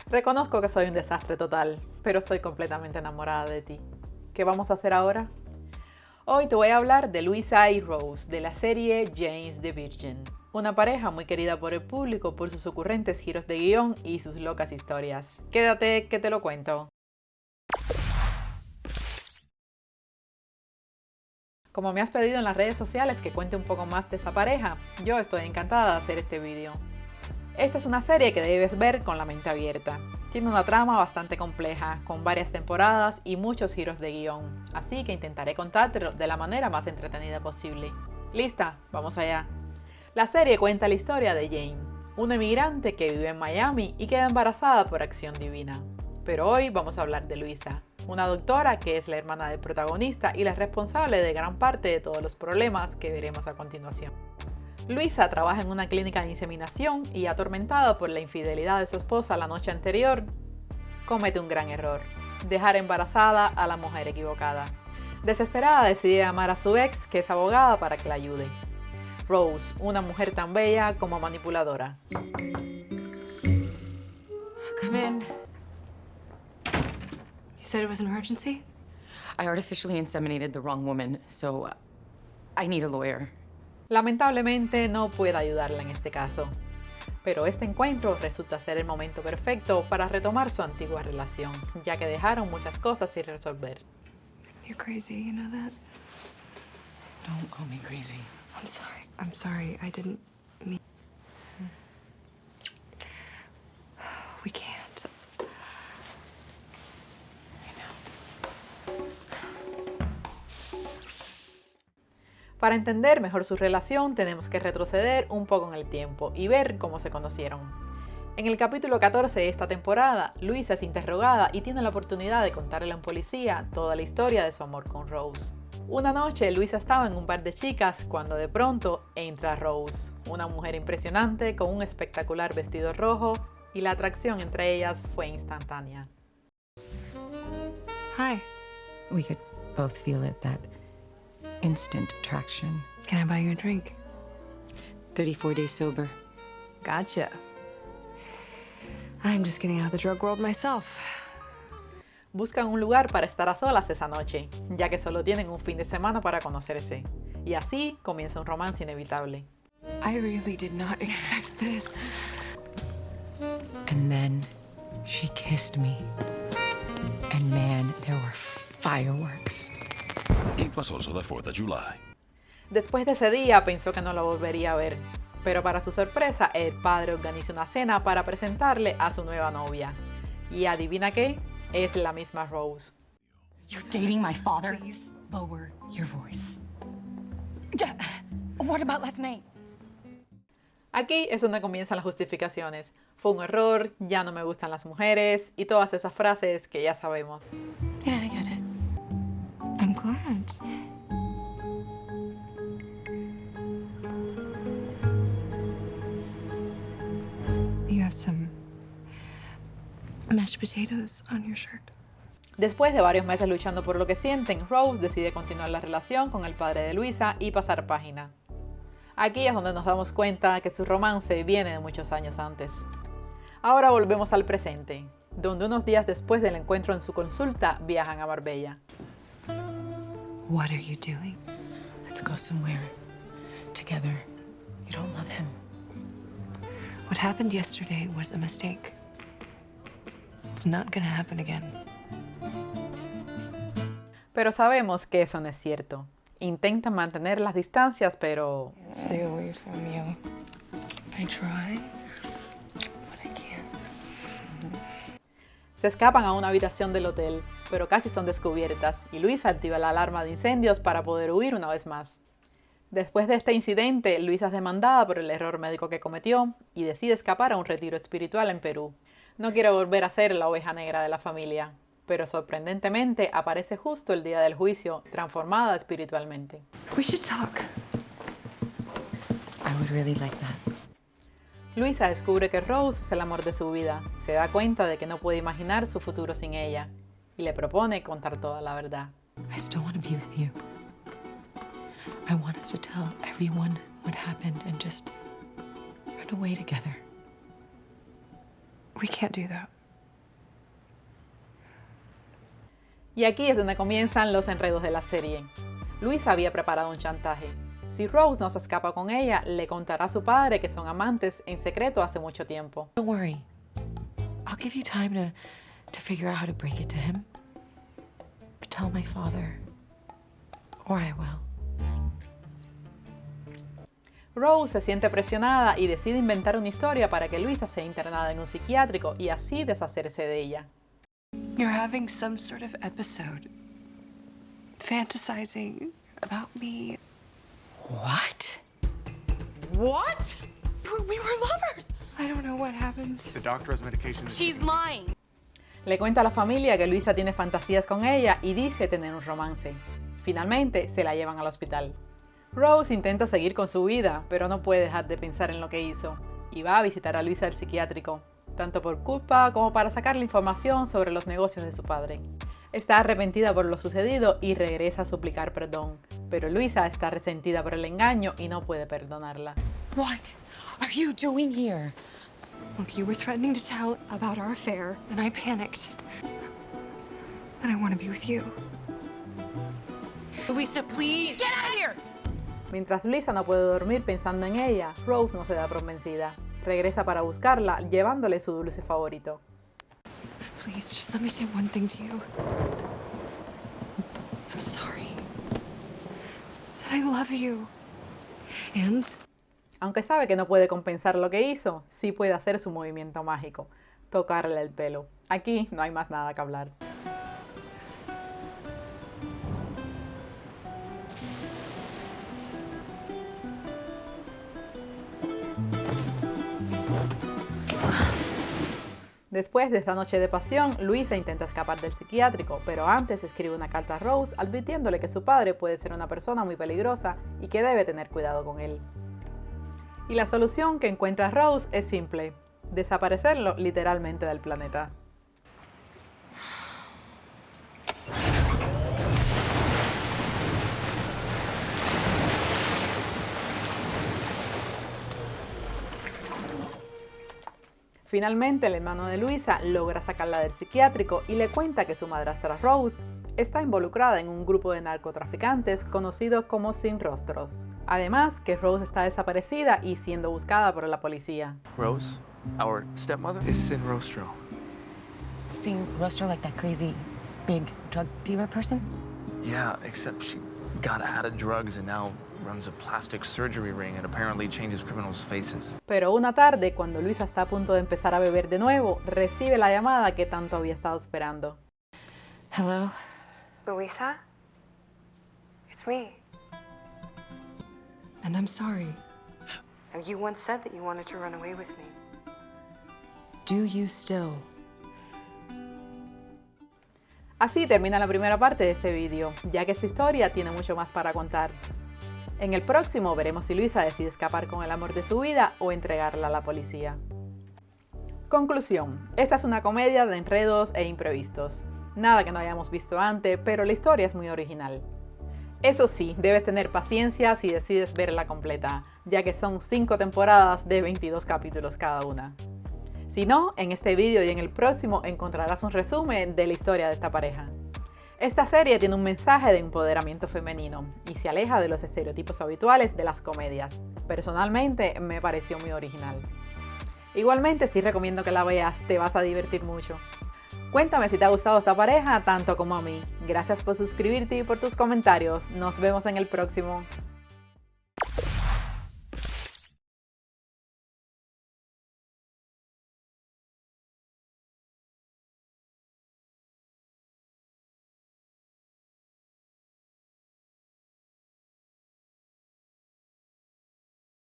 Reconozco que soy un desastre total, pero estoy completamente enamorada de ti. ¿Qué vamos a hacer ahora? Hoy te voy a hablar de Louisa y Rose, de la serie Jane's the Virgin. Una pareja muy querida por el público por sus ocurrentes giros de guión y sus locas historias. Quédate que te lo cuento. Como me has pedido en las redes sociales que cuente un poco más de esa pareja, yo estoy encantada de hacer este vídeo. Esta es una serie que debes ver con la mente abierta. Tiene una trama bastante compleja, con varias temporadas y muchos giros de guión, así que intentaré contártelo de la manera más entretenida posible. ¿Lista? Vamos allá. La serie cuenta la historia de Jane, una emigrante que vive en Miami y queda embarazada por acción divina. Pero hoy vamos a hablar de Louisa, una doctora que es la hermana del protagonista y la responsable de gran parte de todos los problemas que veremos a continuación. Louisa trabaja en una clínica de inseminación y, atormentada por la infidelidad de su esposa la noche anterior, comete un gran error: dejar embarazada a la mujer equivocada. Desesperada, decide llamar a su ex, que es abogada, para que la ayude. Rose, una mujer tan bella como manipuladora. Come in. You said it was an emergency? I artificially inseminated the wrong woman, so I need a lawyer. Lamentablemente no puedo ayudarla en este caso, pero este encuentro resulta ser el momento perfecto para retomar su antigua relación, ya que dejaron muchas cosas sin resolver. You're crazy, you know that? Don't call me crazy. I'm sorry. I'm sorry. I didn't mean... We can't. Para entender mejor su relación, tenemos que retroceder un poco en el tiempo y ver cómo se conocieron. En el capítulo 14 de esta temporada, Louisa es interrogada y tiene la oportunidad de contarle a un policía toda la historia de su amor con Rose. Una noche, Louisa estaba en un bar de chicas cuando de pronto entra Rose, una mujer impresionante con un espectacular vestido rojo, y la atracción entre ellas fue instantánea. Hi. We could both feel it, that instant attraction. Can I buy you a drink? 34 days sober. Gotcha. I'm just getting out of the drug world myself. Buscan un lugar para estar a solas esa noche, ya que solo tienen un fin de semana para conocerse. Y así comienza un romance inevitable. I really did not expect this. And then she kissed me. And man, there were fireworks. It was also the 4th of July. Después de ese día pensó que no lo volvería a ver, pero para su sorpresa el padre organiza una cena para presentarle a su nueva novia. Y adivina qué, es la misma Rose. You're dating my father? Please lower your voice. Yeah. What about last night? Aquí es donde comienzan las justificaciones. Fue un error, ya no me gustan las mujeres y todas esas frases que ya sabemos. Yeah, I get it. I'm glad. You have some mashed potatoes on your shirt. Después de varios meses luchando por lo que sienten, Rose decide continuar la relación con el padre de Louisa y pasar página. Aquí es donde nos damos cuenta que su romance viene de muchos años antes. Ahora volvemos al presente, donde unos días después del encuentro en su consulta viajan a Marbella. What are you doing? Let's go somewhere together. You don't love him. What happened yesterday was a mistake. It's not gonna happen again. Pero sabemos que eso no es cierto. Intentan mantener las distancias, pero Stay away from you. I try, but I can't. se escapan a una habitación del hotel, pero casi son descubiertas y Louisa activa la alarma de incendios para poder huir una vez más. Después de este incidente, Louisa es demandada por el error médico que cometió y decide escapar a un retiro espiritual en Perú. No quiere volver a ser la oveja negra de la familia, pero sorprendentemente aparece justo el día del juicio, transformada espiritualmente. We should talk. I would really like that. Louisa descubre que Rose es el amor de su vida, se da cuenta de que no puede imaginar su futuro sin ella y le propone contar toda la verdad. I still want to be with you. I want us to tell everyone what happened and just run away together. We can't do that. Y aquí es donde comienzan los enredos de la serie. Luisa había preparado un chantaje. Si Rose no se escapa con ella, le contará a su padre que son amantes en secreto hace mucho tiempo. Don't worry. I'll give you time to figure out how to break it to him. But tell my father, or I will. Rose se siente presionada y decide inventar una historia para que Luisa sea internada en un psiquiátrico y así deshacerse de ella. You're having some sort of episode. Fantasizing about me. What? What? We were lovers. I don't know what happened. The doctor has medication. She's lying. Le cuenta a la familia que Luisa tiene fantasías con ella y dice tener un romance. Finalmente, se la llevan al hospital. Rose intenta seguir con su vida, pero no puede dejar de pensar en lo que hizo, y va a visitar a Luisa al psiquiátrico, tanto por culpa como para sacarle información sobre los negocios de su padre. Está arrepentida por lo sucedido y regresa a suplicar perdón, pero Luisa está resentida por el engaño y no puede perdonarla. What are you doing here? Look, you were threatening to tell about our affair, and I panicked. And I want to be with you. Luisa, please. Get out of here. Mientras Luisa no puede dormir pensando en ella, Rose no se da por vencida. Regresa para buscarla, llevándole su dulce favorito. Please, just let me say one thing to you. I'm sorry. That I love you. And Aunque sabe que no puede compensar lo que hizo, sí puede hacer su movimiento mágico, tocarle el pelo. Aquí no hay más nada que hablar. Después de esta noche de pasión, Luisa intenta escapar del psiquiátrico, pero antes escribe una carta a Rose advirtiéndole que su padre puede ser una persona muy peligrosa y que debe tener cuidado con él. Y la solución que encuentra Rose es simple: desaparecerlo literalmente del planeta. Finalmente, el hermano de Luisa logra sacarla del psiquiátrico y le cuenta que su madrastra Rose está involucrada en un grupo de narcotraficantes conocidos como Sin Rostros. Además, que Rose está desaparecida y siendo buscada por la policía. Rose, our stepmother, is Sin Rostro. Seeing Rostro like that crazy, big drug dealer person? Yeah, except she got out of drugs and now runs a plastic surgery ring and apparently changes criminals' faces. Pero una tarde, cuando Luisa está a punto de empezar a beber de nuevo, recibe la llamada que tanto había estado esperando. hello? Luisa? It's me. And I'm sorry. You once said that you wanted to run away with me. Do you still? Así termina la primera parte de este vídeo, ya que esta historia tiene mucho más para contar. En el próximo veremos si Luisa decide escapar con el amor de su vida o entregarla a la policía. Conclusión: esta es una comedia de enredos e imprevistos. Nada que no hayamos visto antes, pero la historia es muy original. Eso sí, debes tener paciencia si decides verla completa, ya que son 5 temporadas de 22 capítulos cada una. Si no, en este vídeo y en el próximo encontrarás un resumen de la historia de esta pareja. Esta serie tiene un mensaje de empoderamiento femenino y se aleja de los estereotipos habituales de las comedias. Personalmente me pareció muy original. Igualmente sí recomiendo que la veas, te vas a divertir mucho. Cuéntame si te ha gustado esta pareja tanto como a mí. Gracias por suscribirte y por tus comentarios. Nos vemos en el próximo.